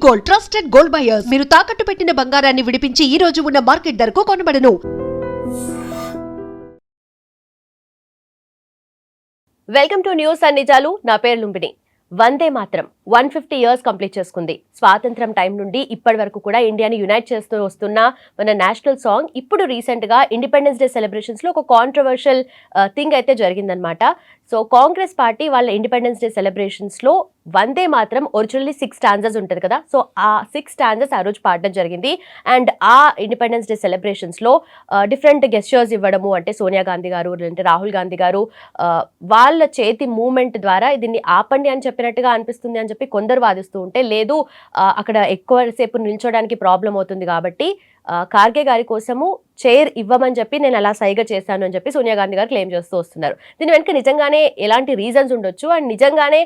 Gold, trusted gold buyers. మీరు తాకట్టు పెట్టిన బంగారాన్ని విడిపించి ఈ రోజు ఉన్న మార్కెట్ ధరకు కొనబడను. వెల్కమ్ టు న్యూస్ అండ్ నిజాలు. నా పేరు లుంబిని. వందే మాత్రం 150 ఇయర్స్ కంప్లీట్ చేసుకుంది. స్వాతంత్రం టైం నుండి ఇప్పటి వరకు కూడా ఇండియాని యునైట్ చేస్తూ వస్తున్న మన నేషనల్ సాంగ్ ఇప్పుడు రీసెంట్ గా ఇండిపెండెన్స్ డే సెలబ్రేషన్స్ లో ఒక కాంట్రవర్షియల్ థింగ్ అయితే జరిగిందనమాట. సో కాంగ్రెస్ పార్టీ వాళ్ళ ఇండిపెండెన్స్ డే సెలబ్రేషన్స్ లో వందే మాత్రం ఒరిజినల్లీ 6 స్టాంజర్స్ ఉంటుంది కదా, సో ఆ 6 స్టాంజర్స్ ఆ రోజు పాడడం జరిగింది. అండ్ ఆ ఇండిపెండెన్స్ డే సెలబ్రేషన్స్ లో డిఫరెంట్ గెస్చర్స్ ఇవ్వడము, అంటే సోనియా గాంధీ గారు లేదంటే రాహుల్ గాంధీ గారు వాళ్ళ చేతి మూమెంట్ ద్వారా దీన్ని ఆపండి అని చెప్పినట్టుగా అనిపిస్తుంది అని చెప్పి కొందరు వాదిస్తూ ఉంటే, లేదు అక్కడ ఎక్కువసేపు నిల్చోడానికి ప్రాబ్లం అవుతుంది కాబట్టి ఖార్గే గారి కోసము చైర్ ఇవ్వమని చెప్పి నేను అలా సైగ చేశాను అని చెప్పి సోనియా గాంధీ గారు క్లెయిమ్ చేస్తూ వస్తున్నారు. దీని వెనక నిజంగానే ఎలాంటి రీజన్స్ ఉండొచ్చు అండ్ నిజంగానే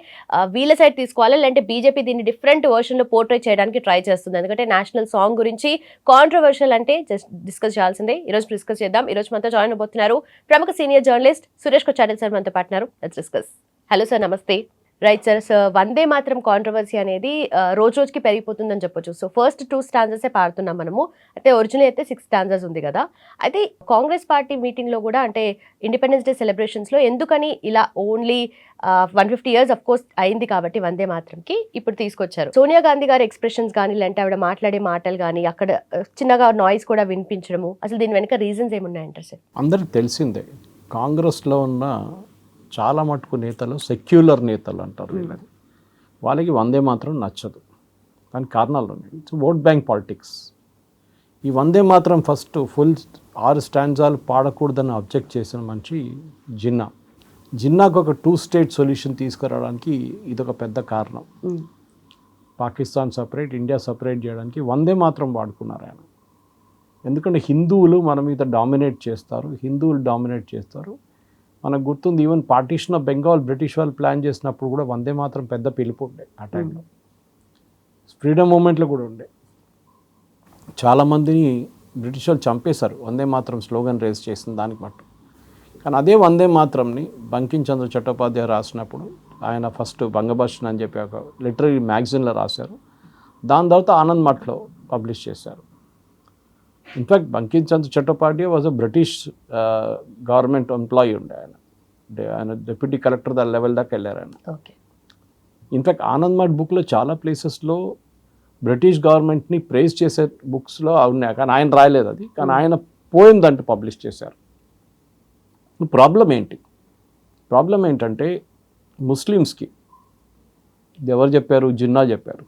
వీళ్ళ సైడ్ తీసుకోవాలి, లేదంటే బీజేపీ దీన్ని డిఫరెంట్ వర్షన్ లో పోర్ట్రేట్ చేయడానికి ట్రై చేస్తుంది. ఎందుకంటే నేషనల్ సాంగ్ గురించి కాంట్రవర్షియల్ అంటే జస్ట్ డిస్కస్ చేయాల్సిందే. ఈ రోజు డిస్కస్ చేద్దాం. ఈ రోజు మనతో జాయిన్ అవబోతున్నారు ప్రముఖ senior journalist Suresh Kochattil sir మనతో పాటున్నారు. Let's discuss. హలో సార్, నమస్తే. Right sir, Vande Mataram controversy అనేది రోజు రోజుకి పెరిగిపోతుందని చెప్పొచ్చు. సో ఫస్ట్ 2 స్టాంజర్సే పాడుతున్నాం మనము. అయితే ఒరిజినల్ అయితే 6 స్టాంజర్స్ ఉంది కదా. అయితే కాంగ్రెస్ పార్టీ మీటింగ్ లో కూడా, అంటే ఇండిపెండెన్స్ డే సెలబ్రేషన్స్ లో ఎందుకని ఇలా ఓన్లీ 150 ఇయర్స్ అఫ్ కోర్స్ అయింది కాబట్టి వందే మాత్రంకి ఇప్పుడు తీసుకొచ్చారు. సోనియా గాంధీ గారి ఎక్స్ప్రెషన్స్ కానీ, లేదంటే ఆవిడ మాట్లాడే మాటలు కానీ, అక్కడ చిన్నగా నాయిస్ కూడా వినిపించడము, అసలు దీని వెనక రీజన్స్ ఏమున్నాయంటారు సార్? అందరికి తెలిసిందే, కాంగ్రెస్లో ఉన్న చాలా మటుకు నేతలు సెక్యులర్ నేతలు అంటారు వీళ్ళని. వాళ్ళకి వందే మాత్రం నచ్చదు. దానికి కారణాలు ఉన్నాయి. It's vote bank politics. ఈ వందే మాత్రం ఫస్ట్ ఫుల్ 6 స్టాంజాలు పాడకూడదని అబ్జెక్ట్ చేసిన మనిషి జిన్నాకు ఒక 2 స్టేట్ సొల్యూషన్ తీసుకురావడానికి ఇదొక పెద్ద కారణం. పాకిస్తాన్ సపరేట్, ఇండియా సపరేట్ చేయడానికి వందే మాత్రం వాడుకున్నారు ఆయన. ఎందుకంటే హిందువులు మన మీద డామినేట్ చేస్తారు. మనకు గుర్తుంది, even partition of Bengal British వాళ్ళు ప్లాన్ చేసినప్పుడు కూడా వందే మాత్రం పెద్ద పిలుపు ఉండే. ఆ టైంలో ఫ్రీడమ్ మూమెంట్లో కూడా ఉండే. చాలామందిని బ్రిటిష్ వాళ్ళు చంపేశారు వందే మాత్రం స్లోగన్ రేస్ చేసిన దానికి మట్టు. కానీ అదే వందే మాత్రంని బంకిం చంద్ర చట్టోపాధ్యాయ రాసినప్పుడు ఆయన ఫస్ట్ బంగభర్షన్ అని చెప్పి ఒక లిటరీ మ్యాగజైన్లో రాశారు. దాని తర్వాత ఆనంద్ మఠ్లో పబ్లిష్ చేశారు. In fact Bankim Chandra Chattopadhyay was a British government employee ఉండే ఆయన డిప్యూటీ కలెక్టర్ లెవెల్ దాకా వెళ్ళారు ఆయన. ఇన్ఫ్యాక్ట్ ఆనంద్ మఠ్ బుక్లో చాలా ప్లేసెస్లో బ్రిటిష్ గవర్నమెంట్ని ప్రైజ్ చేసే బుక్స్లో ఉన్నాయి, కానీ ఆయన రాయలేదు అది. కానీ ఆయన పోయిం దాంట్లో పబ్లిష్ చేశారు. ప్రాబ్లం ఏంటంటే ముస్లిమ్స్కి ఇది ఎవరు చెప్పారు? జిన్నా చెప్పారు.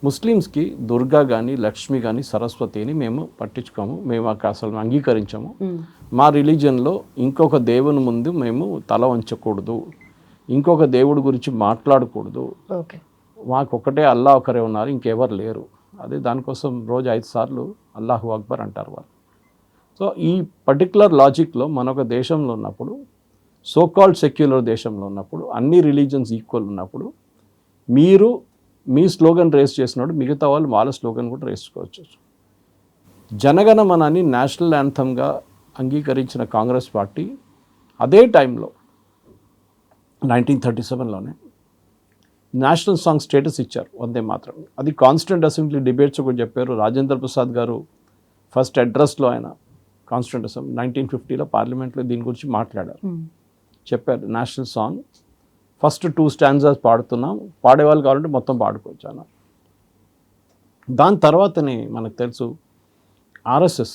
ముస్లిమ్స్కి దుర్గా కానీ, లక్ష్మి కానీ, సరస్వతిని మేము పట్టించుకోము, మేము అసలు అంగీకరించము. మా రిలీజన్లో ఇంకొక దేవుని ముందు మేము తల వంచకూడదు, ఇంకొక దేవుడి గురించి మాట్లాడకూడదు. మాకు ఒకటే అల్లా ఒకరే ఉన్నారు, ఇంకెవరు లేరు. అదే దానికోసం రోజు 5 సార్లు అల్లాహు అక్బర్ అంటారు వాళ్ళు. సో ఈ పర్టికులర్ లాజిక్లో మనొక దేశంలో ఉన్నప్పుడు, సోకాల్డ్ సెక్యులర్ దేశంలో ఉన్నప్పుడు, అన్ని రిలీజన్స్ ఈక్వల్ ఉన్నప్పుడు, మీరు మీ స్లోగన్ రేస్ చేసినప్పుడు మిగతా వాళ్ళు వాళ్ళ స్లోగన్ కూడా రేసుకోవచ్చు. జనగణమనని నేషనల్ యాంథమ్గా అంగీకరించిన కాంగ్రెస్ పార్టీ అదే టైంలో 1937లోనే నేషనల్ సాంగ్ స్టేటస్ ఇచ్చారు వందే మాత్రం. అది కాన్స్టిట్యూంట్ అసెంబ్లీ డిబేట్స్ కూడా చెప్పారు. రాజేంద్ర ప్రసాద్ గారు ఫస్ట్ అడ్రస్లో ఆయన కాన్స్టిట్యూంట్ అసెంబ్లీ 1950లో పార్లమెంట్లో దీని గురించి మాట్లాడారు. చెప్పారు నేషనల్ సాంగ్ ఫస్ట్ 2 స్టాంజర్స్ పాడుతున్నాం, పాడేవాళ్ళు కావాలంటే మొత్తం పాడుకోవచ్చు అన్నారు. దాని తర్వాతనే మనకు తెలుసు ఆర్ఎస్ఎస్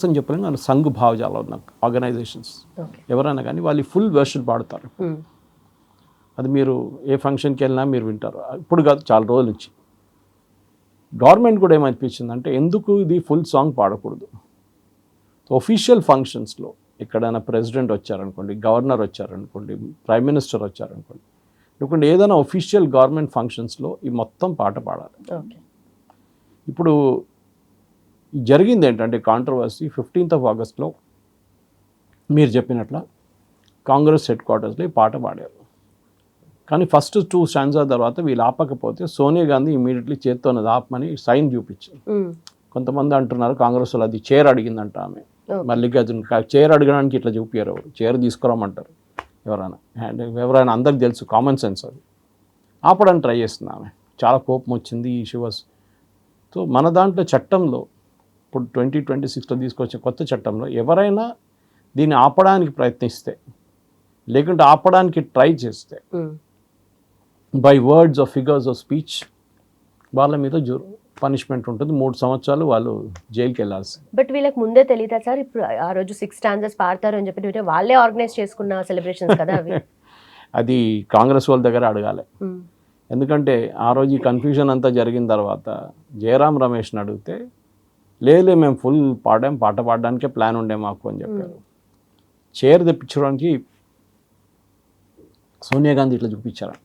అని చెప్పలేము, కానీ సంఘ్ భావజాలు ఉన్న ఆర్గనైజేషన్స్ ఎవరైనా కానీ వాళ్ళు ఫుల్ వెర్షన్ పాడుతారు. అది మీరు ఏ ఫంక్షన్కి వెళ్ళినా మీరు వింటారు. ఇప్పుడు కాదు, చాలా రోజుల నుంచి. గవర్నమెంట్ కూడా ఏమనిపించిందంటే, ఎందుకు ఇది ఫుల్ సాంగ్ పాడకూడదు? ఒఫీషియల్ ఫంక్షన్స్లో ఎక్కడైనా ప్రెసిడెంట్ వచ్చారనుకోండి, గవర్నర్ వచ్చారనుకోండి, ప్రైమ్ మినిస్టర్ వచ్చారనుకోండి, లేకుంటే ఏదైనా ఒఫీషియల్ గవర్నమెంట్ ఫంక్షన్స్లో ఈ మొత్తం పాట పాడాలి. ఇప్పుడు జరిగింది ఏంటంటే కాంట్రవర్సీ 15th ఆగస్ట్లో మీరు చెప్పినట్ల కాంగ్రెస్ హెడ్ క్వార్టర్స్లో ఈ పాట పాడారు. కానీ ఫస్ట్ 2 స్టాంజా తర్వాత వీళ్ళు ఆపకపోతే సోనియా గాంధీ ఇమీడియట్లీ చేత్తో ఉన్నది ఆపమని సైన్ చూపించారు. కొంతమంది అంటున్నారు కాంగ్రెస్ వాళ్ళు అది చైర్ అడిగిందంట ఆమె. మల్లికార్జున చైర్ అడగడానికి ఇట్లా చూపించారు, ఎవరు చైర్ తీసుకురామంటారు ఎవరైనా అందరికి తెలుసు, కామన్ సెన్స్. అది ఆపడానికి ట్రై చేస్తుంది ఆమె. చాలా కోపం వచ్చింది. షీ వాస్ సో మన దాంట్లో చట్టంలో ఇప్పుడు 2026లో తీసుకొచ్చే కొత్త చట్టంలో ఎవరైనా దీన్ని ఆపడానికి ప్రయత్నిస్తే లేకుంటే ఆపడానికి ట్రై చేస్తే by words of figures of speech వాళ్ళ మీద పనిష్మెంట్ ఉంటుంది, 3 సంవత్సరాలు వాళ్ళు జైలుకి వెళ్ళాల్సి. బట్ వీళ్ళకి ముందే తెలియదా సార్ ఇప్పుడు ఆ రోజు 6 స్టాంజర్స్ పాడతారు అని చెప్పి వాళ్ళే ఆర్గనైజ్ చేసుకున్న సెలబ్రేషన్స్ కదా అవి? అది కాంగ్రెస్ వాళ్ళ దగ్గర అడగాలి. ఎందుకంటే ఆ రోజు ఈ కన్ఫ్యూజన్ అంతా జరిగిన తర్వాత జయరాం రమేష్ని అడిగితే లేదు మేము ఫుల్ పాడాం, పాట పాడడానికే ప్లాన్ ఉండే మాకు అని చెప్పారు. చైర్ తెప్పించడానికి సోనియా గాంధీ ఇట్లా చూపించారు.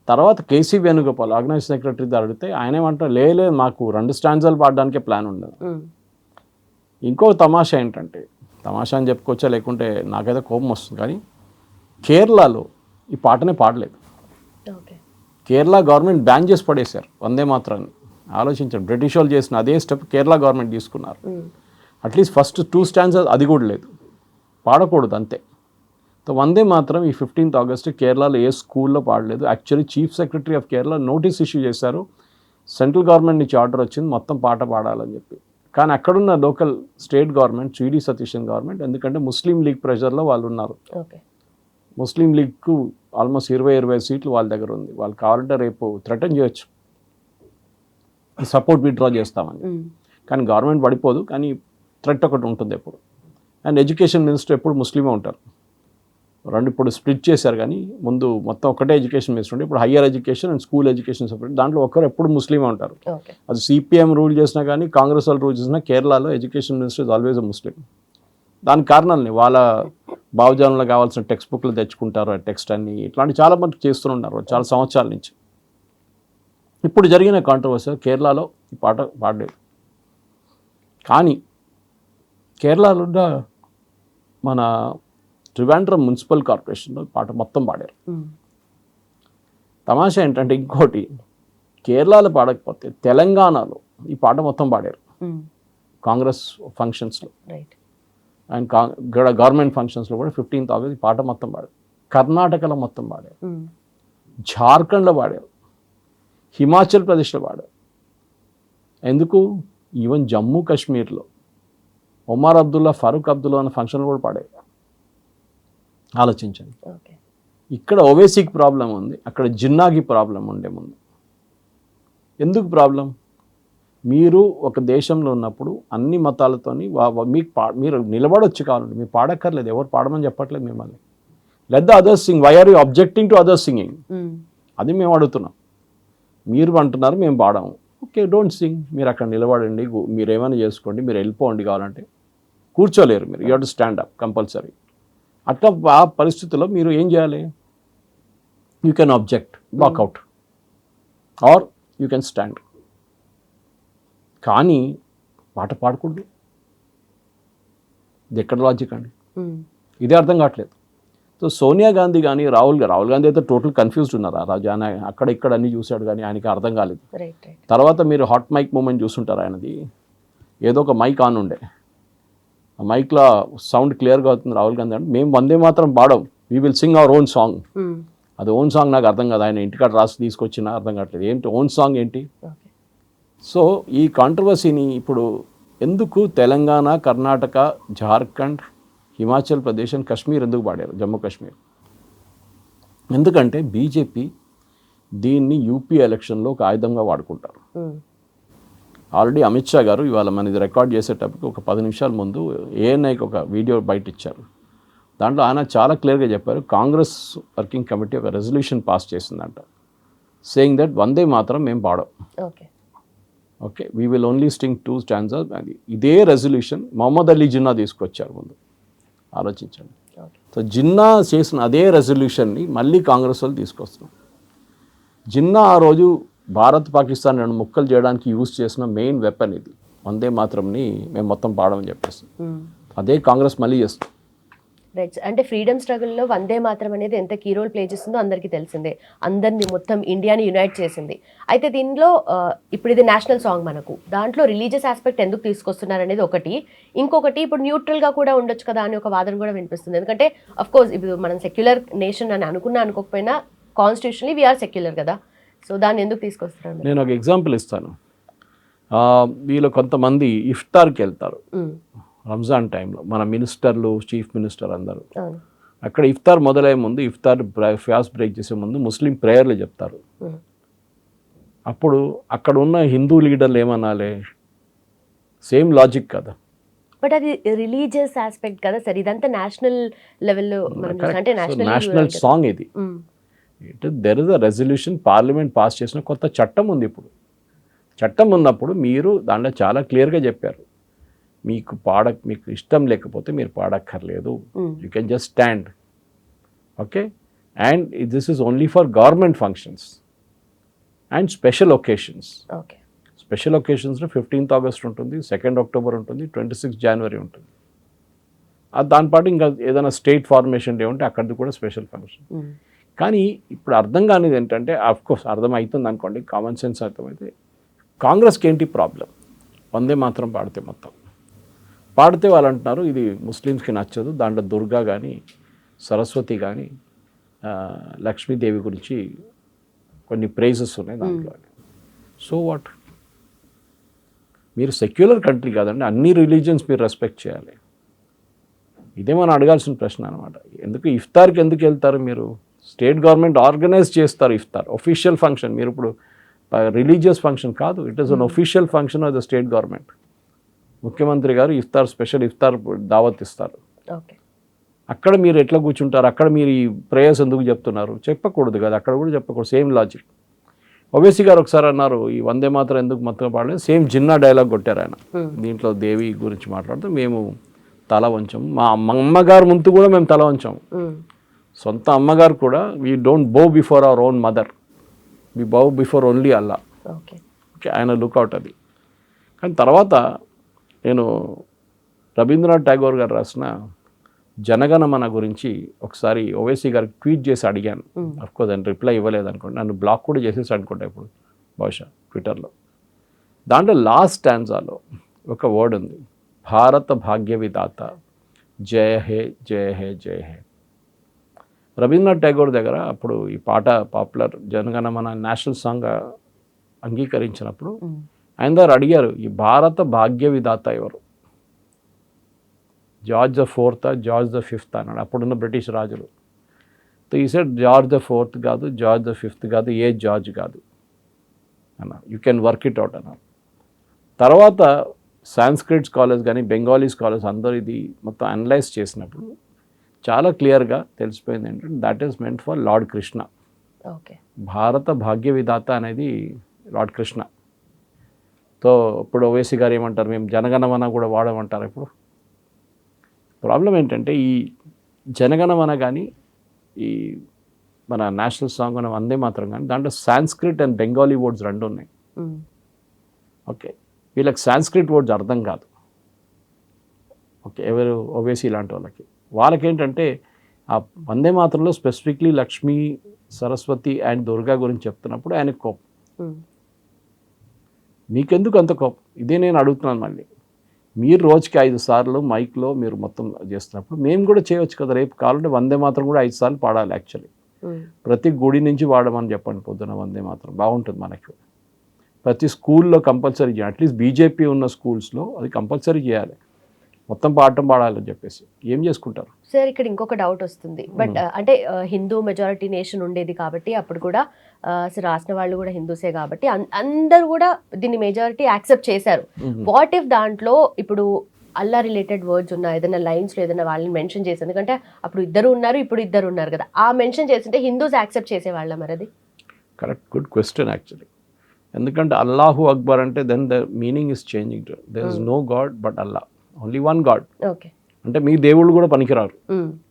తర్వాత కేసీ వేణుగోపాల్ ఆర్గనైజ్ సెక్రటరీ అడిగితే ఆయన ఏమంటారు లేదు మాకు 2 స్టాండ్జాలు పాడడానికే ప్లాన్ ఉండదు. ఇంకో తమాషా ఏంటంటే, తమాషా అని చెప్పుకోవచ్చా లేకుంటే నాకైతే కోపం వస్తుంది, కానీ కేరళలో ఈ పాటనే పాడలేదు. కేరళ గవర్నమెంట్ బ్యాన్ చేసి పడేశారు వందే మాత్రాన్ని. ఆలోచించండి, బ్రిటిష్ వాళ్ళు చేసిన అదే స్టెప్ కేరళ గవర్నమెంట్ తీసుకున్నారు. అట్లీస్ట్ ఫస్ట్ 2 స్టాండ్జాలు అది కూడా లేదు, పాడకూడదు అంతే. సో వందే మాత్రం ఈ 15th ఆగస్టు కేరళలో ఏ స్కూల్లో పాడలేదు. Actually chief secretary of Kerala notice issue చేశారు, సెంట్రల్ గవర్నమెంట్ నుంచి ఆర్డర్ వచ్చింది మొత్తం పాట పాడాలని చెప్పి. కానీ అక్కడున్న local state government V D Satheesan government, ఎందుకంటే ముస్లిం లీగ్ ప్రెషర్లో వాళ్ళు ఉన్నారు. ముస్లిం లీగ్కు ఆల్మోస్ట్ 20 సీట్లు వాళ్ళ దగ్గర ఉంది. వాళ్ళు కావాలంటే రేపు థ్రెటన్ చేయొచ్చు, సపోర్ట్ విత్డ్రా చేస్తామని. కానీ గవర్నమెంట్ పడిపోదు, కానీ థ్రెట్ ఒకటి ఉంటుంది ఎప్పుడు. అండ్ ఎడ్యుకేషన్ మినిస్టర్ ఎప్పుడు ముస్లిమే ఉంటారు. రెండు ఇప్పుడు స్ప్లిట్ చేశారు, కానీ ముందు మొత్తం ఒకటే ఎడ్యుకేషన్ మినిస్టర్ ఉంటే ఇప్పుడు higher education and school education separate. దాంట్లో ఒకరు ఎప్పుడు ముస్లిమే ఉంటారు. అది సిపిఎం రూల్ చేసినా కానీ కాంగ్రెస్ వాళ్ళు రూల్ చేసినా కేరళలో education minister is always a Muslim. దానికి కారణాలని వాళ్ళ భావజాలంలో కావాల్సిన టెక్స్ట్ బుక్లు తెచ్చుకుంటారు, టెక్స్ట్ అన్ని ఇట్లాంటి చాలా మంది చేస్తున్నారు చాలా సంవత్సరాల నుంచి. ఇప్పుడు జరిగిన కాంట్రవర్సీ కేరళలో ఈ పాట పాడలేదు. కానీ కేరళలో మన ట్రివాండ్రం మున్సిపల్ కార్పొరేషన్లో పాట మొత్తం పాడారు. తమాషా ఏంటంటే ఇంకోటి, కేరళలో పాడకపోతే తెలంగాణలో ఈ పాట మొత్తం పాడారు కాంగ్రెస్ ఫంక్షన్స్లో అండ్ గవర్నమెంట్ ఫంక్షన్స్లో కూడా 15th ఆగస్ట్ ఈ పాట మొత్తం పాడారు. కర్ణాటకలో మొత్తం పాడారు, జార్ఖండ్లో పాడారు, హిమాచల్ ప్రదేశ్లో పాడారు. ఎందుకు ఈవెన్ జమ్మూ కాశ్మీర్లో ఒమర్ అబ్దుల్లా, ఫరూక్ అబ్దుల్లా అనే ఫంక్షన్లు కూడా పాడారు. ఆలోచించండి, ఇక్కడ ఓవైసీకి ప్రాబ్లం ఉంది, అక్కడ జిన్నాకి ప్రాబ్లం ఉండే ముందు. ఎందుకు ప్రాబ్లం? మీరు ఒక దేశంలో ఉన్నప్పుడు అన్ని మతాలతోని మీకు మీరు నిలబడొచ్చు, కావాలండి మీరు పాడక్కర్లేదు, ఎవరు పాడమని చెప్పట్లేదు మిమ్మల్ని. Let the others sing, why are you objecting to others singing? అది మేము అడుగుతున్నాం. మీరు అంటున్నారు మేము పాడాము, ఓకే డోంట్ సింగ్, మీరు అక్కడ నిలబడండి, మీరు ఏమైనా చేసుకోండి, మీరు వెళ్ళిపోండి, కావాలంటే కూర్చోలేరు మీరు, you have to stand up compulsory. అట్లా ఆ పరిస్థితుల్లో మీరు ఏం చేయాలి? You can object, walkout, or you can stand. కానీ పాట పాడకూడదు, ఇది ఎక్కడ లాజిక్ అండి? ఇదే అర్థం కావట్లేదు. సో సోనియా గాంధీ కానీ రాహుల్ గాంధీ అయితే టోటల్ కన్ఫ్యూజ్డ్ ఉన్నారు. ఆ రాజు ఆయన అక్కడ ఇక్కడ అన్ని చూశాడు, కానీ ఆయనకి అర్థం కాలేదు. తర్వాత మీరు హాట్ మైక్ మూమెంట్ చూస్తుంటారు ఆయనది, ఏదో ఒక మైక్ ఆన్ ఉండే, ఆ మైక్లో సౌండ్ క్లియర్గా అవుతుంది. రాహుల్ గాంధీ అంటే మేము వందే మాత్రం పాడం, we will sing our own song. అది ఓన్ సాంగ్ నాకు అర్థం కాదు, ఆయన ఇంటికాడ రాసి తీసుకొచ్చినా అర్థం కావట్లేదు ఏంటి ఓన్ సాంగ్ ఏంటి. సో ఈ కాంట్రవర్సీని ఇప్పుడు ఎందుకు తెలంగాణ, కర్ణాటక, జార్ఖండ్, హిమాచల్ ప్రదేశ్ అండ్ కాశ్మీర్ ఎందుకు పాడారు, జమ్మూ కాశ్మీర్? ఎందుకంటే బీజేపీ దీన్ని యూపీ ఎలక్షన్లో ఒక ఆయుధంగా వాడుకుంటారు. ఆల్రెడీ అమిత్ షా గారు ఇవాళ మన ఇది రికార్డ్ చేసేటప్పటికి ఒక 10 నిమిషాల ముందు ఏఎన్ఐకి ఒక వీడియో బయట ఇచ్చారు. దాంట్లో ఆయన చాలా క్లియర్గా చెప్పారు, కాంగ్రెస్ వర్కింగ్ కమిటీ ఒక రెజల్యూషన్ పాస్ చేసిందంట, సేయింగ్ దట్ వందే మాత్రం మేము పాడం, okay we will only sing 2 stanzas. అది ఇదే రెజల్యూషన్ మొహమ్మద్ అలీ జిన్నా తీసుకొచ్చారు ముందు. ఆలోచించండి. సో జిన్నా చేసిన అదే రెజల్యూషన్ని మళ్ళీ కాంగ్రెస్ వాళ్ళు తీసుకొస్తున్నాం. జిన్నా ఆ రోజు భారత్ పాకిస్తాన్ 2 ముక్కలు చేయడానికి యూజ్ చేసిన మెయిన్ వెపన్ ఇది, వందే మాత్రంని మేము మొత్తం పాడమని చెప్పేసి అదే కాంగ్రెస్ మళ్ళీ చేస్తుంది. రైట్. అంటే ఫ్రీడమ్ స్ట్రగుల్లో వందే మాత్రం అనేది ఎంత కీ రోల్ ప్లే చేస్తుందో అందరికీ తెలిసిందే, అందరినీ మొత్తం ఇండియాని యునైట్ చేసింది. అయితే దీనిలో ఇప్పుడు ఇది నేషనల్ సాంగ్, మనకు దాంట్లో రిలీజియస్ ఆస్పెక్ట్ ఎందుకు తీసుకొస్తున్నారు అనేది ఒకటి. ఇంకొకటి ఇప్పుడు న్యూట్రల్గా కూడా ఉండొచ్చు కదా అని ఒక వాదన కూడా వినిపిస్తుంది. ఎందుకంటే అఫ్ కోర్స్ ఇప్పుడు మనం సెక్యులర్ నేషన్ అని అనుకోకపోయినా కాన్స్టిట్యూషనలీ వీఆర్ సెక్యులర్ కదా. సో దాన్ని ఎందుకు తీసుకొస్తారు మీరు? నేను ఒక ఎగ్జాంపుల్ ఇస్తాను. వీళ్ళు కొంతమంది ఇఫ్తార్కి వెళ్తారు రంజాన్ టైంలో, మన మినిస్టర్లు, చీఫ్ మినిస్టర్ అందరూ. అవును. అక్కడ ఇఫ్తార్ మొదలయ్యే ముందు, ఇఫ్తార్ ఫాస్ట్ బ్రేక్ చేసే ముందు ముస్లిం ప్రేయర్లు చెప్తారు. అప్పుడు అక్కడ ఉన్న హిందూ లీడర్లు ఏమనాలి? సేమ్ లాజిక్ కదా. బట్ అది రిలీజియస్ ఆస్పెక్ట్ కదా సార్, ఇదంతా నేషనల్ లెవెల్లో అంటే నేషనల్ సాంగ్ ఇది. There is a resolution, parliament pass చేసిన కొత్త చట్టం ఉంది. ఇప్పుడు చట్టం ఉన్నప్పుడు మీరు దాంట్లో చాలా క్లియర్గా చెప్పారు, మీకు ఇష్టం లేకపోతే మీరు పాడక్కర్లేదు, you can just stand. Okay, and this is only for government functions and special occasions. Okay, special ఒకేషన్స్లో 15th August ఉంటుంది, 2nd October ఉంటుంది, 26th January ఉంటుంది. దానిపాటు ఇంకా ఏదైనా స్టేట్ ఫార్మేషన్ డే ఉంటే అక్కడిది కూడా స్పెషల్ ఫంక్షన్. కానీ ఇప్పుడు అర్థం కానిది ఏంటంటే, ఆఫ్కోర్స్ అర్థమవుతుంది అనుకోండి, కామన్ సెన్స్ అర్థమైతే, కాంగ్రెస్కి ఏంటి ప్రాబ్లం? వందే మాత్రం పాడితే వాళ్ళు అంటున్నారు ఇది ముస్లిమ్స్కి నచ్చదు, దాంట్లో దుర్గా కానీ సరస్వతి కానీ లక్ష్మీదేవి గురించి కొన్ని ప్రైజెస్ ఉన్నాయి దాంట్లో. So what? మీరు సెక్యులర్ కంట్రీ కాదండి, అన్ని రిలీజియన్స్ మీరు రెస్పెక్ట్ చేయాలి. ఇదే మనం అడగాల్సిన ప్రశ్న అనమాట. ఇఫ్తార్కి ఎందుకు వెళ్తారు మీరు? స్టేట్ గవర్నమెంట్ ఆర్గనైజ్ చేస్తారు ఇఫ్తార్, ఒఫీషియల్ ఫంక్షన్. మీరు ఇప్పుడు రిలీజియస్ ఫంక్షన్ కాదు, it is an official function of the state government. ముఖ్యమంత్రి గారు స్పెషల్ ఇఫ్తార్ దావత్ ఇస్తారు. అక్కడ మీరు ఎట్లా కూర్చుంటారు? అక్కడ మీరు ఈ ప్రేయర్స్ ఎందుకు చెప్తున్నారు? చెప్పకూడదు కదా, అక్కడ కూడా చెప్పకూడదు. Same logic. ఓవైసీ గారు ఒకసారి అన్నారు, ఈ వందే మాత్రం ఎందుకు మొత్తం పాడలేదు, సేమ్ జిన్నా డైలాగ్ కొట్టారు ఆయన. దీంట్లో దేవి గురించి మాట్లాడుతూ మేము తల వంచాము, మా అమ్మగారు ముందు కూడా మేము తల వంచాము. సొంత అమ్మగారు కూడా, we don't bow before our own mother, we bow before only Allah. Okay, ఆయన లుక్అవుట్ అది. కానీ తర్వాత నేను రవీంద్రనాథ్ ఠాగూర్ గారు రాసిన జనగణమన గురించి ఒకసారి ఓవైసీ గారికి ట్వీట్ చేసి అడిగాను. అఫ్కోర్స్ ఆయన రిప్లై ఇవ్వలేదు అనుకోండి, నన్ను బ్లాక్ కూడా చేసేసి అనుకుంటా ఇప్పుడు బహుశా ట్విట్టర్లో. దాంట్లో లాస్ట్ స్టాండ్జాలో ఒక వర్డ్ ఉంది, భారత భాగ్య విధాత జయ హే జయ హే జయ హే. రవీంద్రనాథ్ ఠాగూర్ దగ్గర అప్పుడు ఈ పాట పాపులర్ జనగణమన నేషనల్ సాంగ్ అంగీకరించినప్పుడు ఆయన దగ్గర అడిగారు, ఈ భారత భాగ్య విధాత ఎవరు? George the fourth, George the fifth అన్నాడు అప్పుడున్న బ్రిటిష్ రాజులు. ఈ సెడ్ జార్జ్ ద ఫోర్త్ కాదు, జార్జ్ ద ఫిఫ్త్ కాదు, ఏ జార్జ్ కాదు అన్నారు. You can work it out అన్నారు. తర్వాత సాంస్క్రిట్ స్కాలర్స్ కానీ బెంగాలీ స్కాలర్స్ అందరూ ఇది మొత్తం అనలైజ్ చేసినప్పుడు చాలా క్లియర్గా తెలిసిపోయింది ఏంటంటే, that is meant for lord Krishna. Okay, భారత భాగ్య విధాత అనేది లార్డ్ కృష్ణ. సో ఇప్పుడు ఓవైసీ గారు ఏమంటారు, మేము జనగణమన కూడా వాడమంటారు. ఇప్పుడు ప్రాబ్లం ఏంటంటే, ఈ జనగణమన కానీ ఈ మన నేషనల్ సాంగ్ అని వందే మాత్రం కానీ దాంట్లో సాంస్క్రిట్ అండ్ బెంగాలీ వర్డ్స్ రెండు ఉన్నాయి. ఓకే, వీళ్ళకి సాంస్క్రిట్ వర్డ్స్ అర్థం కాదు. ఓకే, ఎవరు ఓవైసీ ఇలాంటి వాళ్ళకేంటంటే ఆ వందే మాత్రంలో స్పెసిఫిక్లీ లక్ష్మీ, సరస్వతి అండ్ దుర్గా గురించి చెప్తున్నప్పుడు ఆయనకు కోపం. మీకెందుకు అంత కోపం? ఇదే నేను అడుగుతున్నాను మళ్ళీ. మీరు రోజుకి 5 సార్లు మైక్లో మీరు మొత్తం చేస్తున్నప్పుడు మేము కూడా చేయవచ్చు కదా. రేపు కావాలంటే వందే మాత్రం కూడా 5 సార్లు పాడాలి. యాక్చువల్లీ ప్రతి గుడి నుంచి వాడమని చెప్పండి పొద్దున వందే మాత్రం, బాగుంటుంది మనకి. ప్రతి స్కూల్లో కంపల్సరీ చేయాలి, అట్లీస్ట్ బీజేపీ ఉన్న స్కూల్స్లో అది కంపల్సరీ చేయాలి, మొత్తం పాఠం పాడాలని చెప్పేసి. ఏం చేసుకుంటారు సార్? ఇక్కడ ఇంకొక డౌట్ వస్తుంది. బట్ అంటే హిందూ మెజారిటీ నేషన్ ఉండేది కాబట్టి అప్పుడు కూడా రాసిన వాళ్ళు కూడా హిందూసే కాబట్టి అందరూ కూడా దీన్ని మెజారిటీ యాక్సెప్ట్ చేశారు. వాట్ ఇఫ్ దాంట్లో ఇప్పుడు అల్లా రిలేటెడ్ వర్డ్స్ ఉన్న ఏదైనా లైన్స్లో ఏదైనా వాళ్ళని మెన్షన్ చేసి, ఎందుకంటే అప్పుడు ఇద్దరు ఉన్నారు, ఇప్పుడు ఇద్దరు ఉన్నారు కదా, ఆ మెన్షన్ చేస్తుంటే హిందూస్ యాక్సెప్ట్ చేసేవాళ్ళ మరి అది? Correct, good question actually. ఎందుకంటే అల్లాహు అక్బర్ అంటే then the meaning is changing. There is no god but Allah, only one god. Okay, అంటే మీ దేవుళ్ళు కూడా పనికిరారు.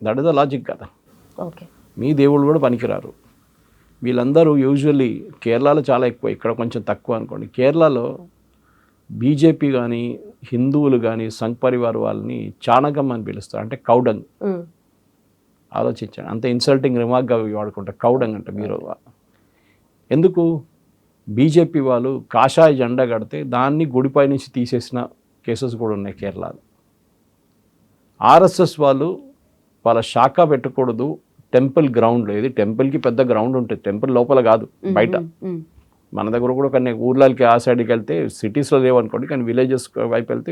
దట్ ఇస్ ద లాజిక్ కదా. ఓకే, మీ దేవుళ్ళు కూడా పనికిరారు. వీళ్ళందరూ యూజువల్లీ కేరళలో చాలా ఎక్కువ, ఇక్కడ కొంచెం తక్కువ అనుకోండి. కేరళలో బీజేపీ కానీ హిందువులు కానీ సంఘ్ పరివార్ వాళ్ళని చాణకం అని పిలుస్తారు, అంటే కౌడంగ్. ఆలోచించండి, అంత ఇన్సల్టింగ్ రిమార్క్గా వాడుకుంటారు కౌడంగ్ అంటే. మీరు ఎందుకు? బీజేపీ వాళ్ళు కాషాయ జెండా కడితే దాన్ని గుడిపై నుంచి తీసేసిన కేసెస్ కూడా ఉన్నాయి కేరళలో. ఆర్ఎస్ఎస్ వాళ్ళు వాళ్ళ శాఖ పెట్టకూడదు, టెంపుల్ గ్రౌండ్లో, ఇది టెంపుల్కి పెద్ద గ్రౌండ్ ఉంటుంది, టెంపుల్ లోపల కాదు బయట. మన దగ్గర కూడా కొన్ని ఊర్లకి ఆ సైడ్కి వెళ్తే సిటీస్లో లేవనుకోండి, కానీ విలేజెస్ వైపు వెళ్తే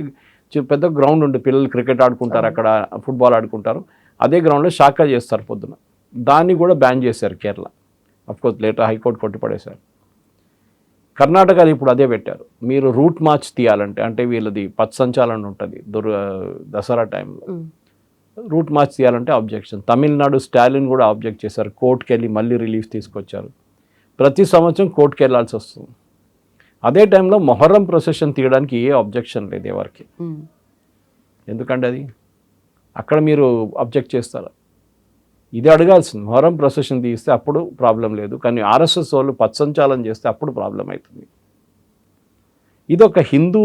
పెద్ద గ్రౌండ్ ఉంటుంది, పిల్లలు క్రికెట్ ఆడుకుంటారు అక్కడ, ఫుట్బాల్ ఆడుకుంటారు. అదే గ్రౌండ్లో షాకా చేస్తారు పొద్దున. దాన్ని కూడా బ్యాన్ చేశారు కేరళ. అఫ్కోర్స్ లేటర్ హైకోర్టు కొట్టిపడేశారు. కర్ణాటకలో ఇప్పుడు అదే పెట్టారు. మీరు రూట్ మార్చ్ తీయాలంటే, అంటే వీళ్ళది పథసంచాలన ఉంటుంది దసరా టైంలో, రూట్ మార్చ్ తీయాలంటే ఆబ్జెక్షన్. తమిళనాడు స్టాలిన్ కూడా ఆబ్జెక్ట్ చేశారు, కోర్టుకి వెళ్ళి మళ్ళీ రిలీఫ్ తీసుకొచ్చారు. ప్రతి సంవత్సరం కోర్టుకి వెళ్ళాల్సి వస్తుంది. అదే టైంలో మొహర్రం ప్రొసెషన్ తీయడానికి ఏ ఆబ్జెక్షన్ లేదు ఎవరికి. ఎందుకంటే అది అక్కడ మీరు ఆబ్జెక్ట్ చేస్తారు. ఇది అడగాల్సింది, మొహర్రం ప్రొసెషన్ తీస్తే అప్పుడు ప్రాబ్లం లేదు, కానీ ఆర్ఎస్ఎస్ వాళ్ళు పథసంచాలనం చేస్తే అప్పుడు ప్రాబ్లం అవుతుంది. ఇది ఒక హిందూ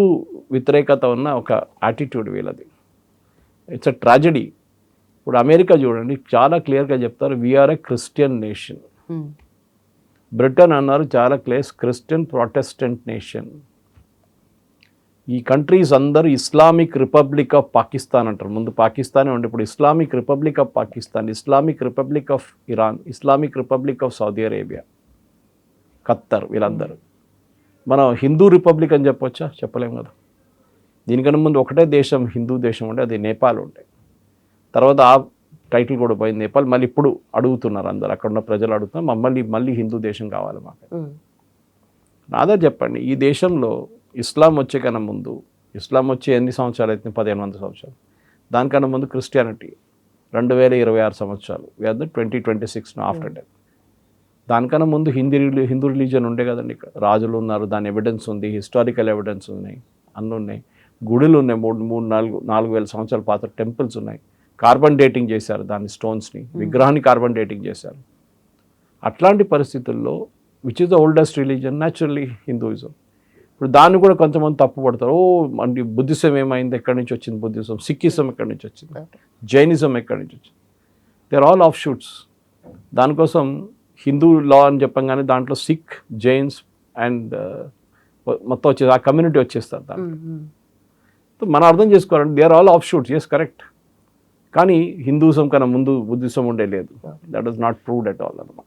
వ్యతిరేకత ఉన్న ఒక యాటిట్యూడ్ వీళ్ళది. It's a tragedy. ఇప్పుడు అమెరికా చూడండి, చాలా క్లియర్గా చెప్తారు, we are a Christian nation. Britain అన్నారు చాలా క్రిస్టియన్ ప్రొటెస్టెంట్ నేషన్. ఈ కంట్రీస్ అందరూ ఇస్లామిక్ రిపబ్లిక్ ఆఫ్ పాకిస్తాన్ అంటారు. ముందు పాకిస్తానే ఉండే, ఇప్పుడు Islamic republic of Pakistan, Islamic republic of Iran, Islamic republic of Saudi Arabia, Qatar, వీళ్ళందరూ. మనం హిందూ రిపబ్లిక్ అని చెప్పొచ్చా? చెప్పలేము కదా. దీనికన్నా ముందు ఒకటే దేశం, హిందూ దేశం ఉండే, అది నేపాల్ ఉండే. తర్వాత ఆ టైటిల్ కూడా పోయింది నేపాల్. మళ్ళీ ఇప్పుడు అడుగుతున్నారు అందరు, అక్కడ ఉన్న ప్రజలు అడుగుతున్నారు, మళ్ళీ హిందూ దేశం కావాలి మాకు. నాదా చెప్పండి, ఈ దేశంలో ఇస్లాం వచ్చే కన్నా ముందు, ఇస్లాం వచ్చే ఎన్ని సంవత్సరాలు అయితే? 1500 సంవత్సరాలు. దానికన్నా ముందు క్రిస్టియానిటీ 2026 సంవత్సరాలు. We are 2026 after death. దానికన్నా ముందు హిందూ రిలీజియన్ ఉండే కదండి. ఇక్కడ రాజులు ఉన్నారు, దాని ఎవిడెన్స్ ఉంది, హిస్టారికల్ ఎవిడెన్స్ ఉన్నాయి, అన్నీ ఉన్నాయి. గుడులు ఉన్నాయి, 4,000 సంవత్సరాల పాత టెంపుల్స్ ఉన్నాయి. కార్బన్ డేటింగ్ చేశారు దాని స్టోన్స్ని, విగ్రహాన్ని కార్బన్ డేటింగ్ చేశారు. అట్లాంటి పరిస్థితుల్లో which is the oldest religion? Naturally Hinduism. ఇప్పుడు దాన్ని కూడా కొంతమంది తప్పు పడతారు. అంటే బుద్ధిజం ఏమైంది, ఎక్కడి నుంచి వచ్చింది బుద్ధిజం? సిక్కిజం ఎక్కడి నుంచి వచ్చింది? జైనిజం ఎక్కడి నుంచి వచ్చింది? They are all of shoots. దానికోసం హిందూ లా అని చెప్పంగానే దాంట్లో సిక్, జైన్స్ అండ్ మొత్తం వచ్చేది, ఆ కమ్యూనిటీ వచ్చేస్తారు దాంట్లో. మనం అర్థం చేసుకోవాలంటే they are all of shoots. Yes, correct. కానీ హిందూయిజం కన్నా ముందు బుద్ధిజం ఉండే లేదు. That is not proved at all అనమాట.